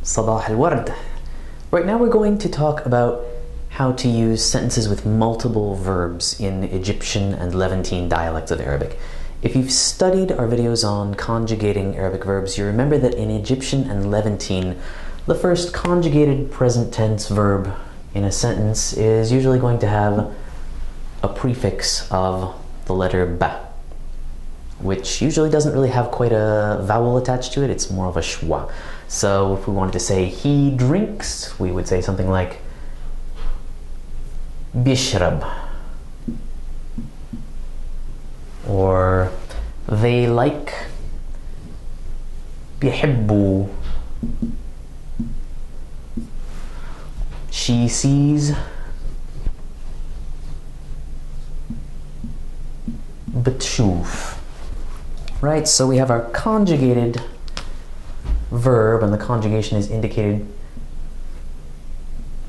صباح الورد. Right now we're going to talk about how to use sentences with multiple verbs in Egyptian and Levantine dialects of Arabic. If you've studied our videos on conjugating Arabic verbs, you remember that in Egyptian and Levantine, the first conjugated present tense verb in a sentence is usually going to have a prefix of the letter ba, which usually doesn't really have quite a vowel attached to it. It's more of a schwa. So if we wanted to say he drinks, we would say something like بيشرب, or they like بيحبوا, she sees بتشوف. Right, so we have our conjugated verb, and the conjugation is indicated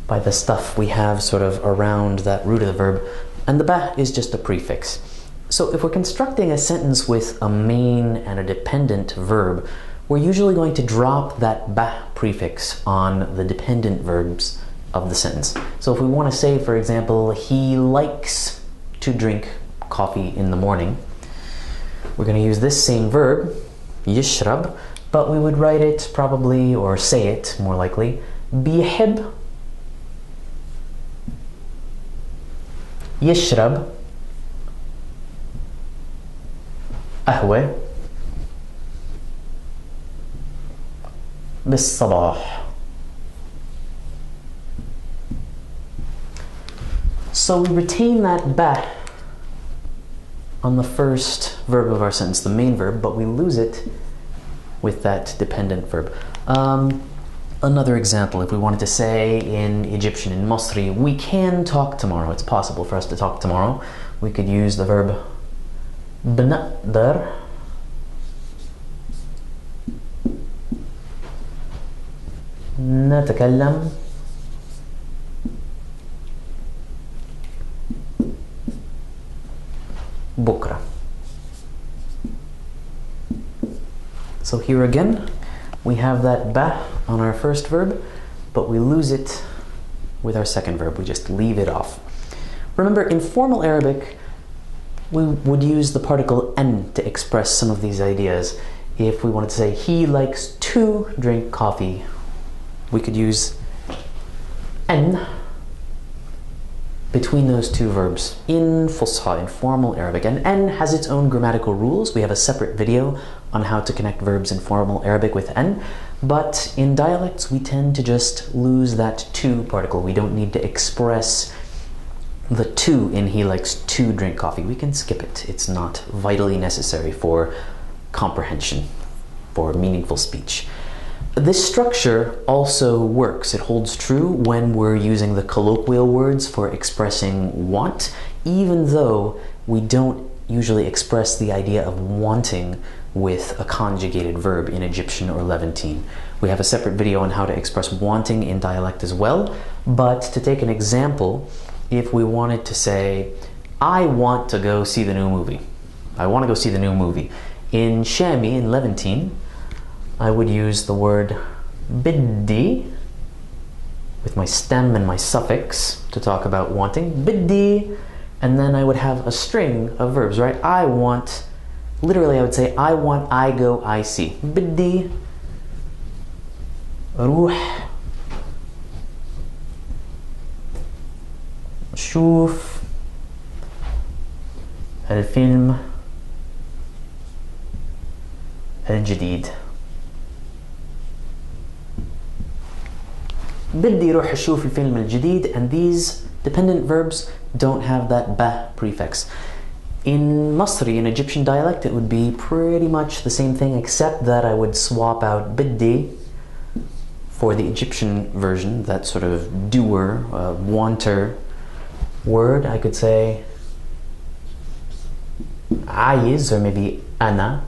by the stuff we have sort of around that root of the verb, and the ba is just a prefix. So if we're constructing a sentence with a main and a dependent verb, we're usually going to drop that ba prefix on the dependent verbs of the sentence. So if we want to say, for example, he likes to drink coffee in the morning, we're going to use this same verb, يشرب, but we would write it probably, or say it more likely, بيحب يشرب قهوة بالصباح. So we retain that ba on the first verb of our sentence, the main verb, but we lose it with that dependent verb. Another example, if we wanted to say in Egyptian, in Masri, we can talk tomorrow, it's possible for us to talk tomorrow, we could use the verb بنقدر نتكلم بكرة. So here again, we have that ba on our first verb, but we lose it with our second verb. We just leave it off. Remember, in formal Arabic, we would use the particle an to express some of these ideas. If we wanted to say, he likes to drink coffee, we could use an between those two verbs in Fusha, in formal Arabic. And N has its own grammatical rules. We have a separate video on how to connect verbs in formal Arabic with N. But in dialects, we tend to just lose that to particle. We don't need to express the to in he likes to drink coffee. We can skip it. It's not vitally necessary for comprehension, for meaningful speech. This structure also works. It holds true when we're using the colloquial words for expressing want, even though we don't usually express the idea of wanting with a conjugated verb in Egyptian or Levantine. We have a separate video on how to express wanting in dialect as well, but to take an example, if we wanted to say, I want to go see the new movie. I want to go see the new movie. In Shami, in Levantine, I would use the word biddi with my stem and my suffix to talk about wanting. Biddi, and then I would have a string of verbs, right? I want, literally I would say, I want, I go, I see. Biddi, روح, شوف الفيلم الجديد. بدي روح أشوف الفيلم الجديد, and these dependent verbs don't have that ba prefix. In Masri, in Egyptian dialect, it would be pretty much the same thing, except that I would swap out بدي for the Egyptian version, that sort of doer, wanter word. I could say عايز, or maybe أنا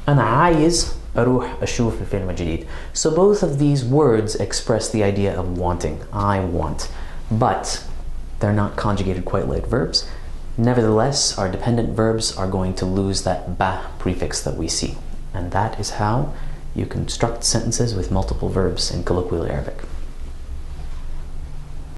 عايز أروح أشوف الفيلم الجديد. So both of these words express the idea of wanting. I want. But they're not conjugated quite like verbs. Nevertheless, our dependent verbs are going to lose that ba prefix that we see. And that is how you construct sentences with multiple verbs in colloquial Arabic.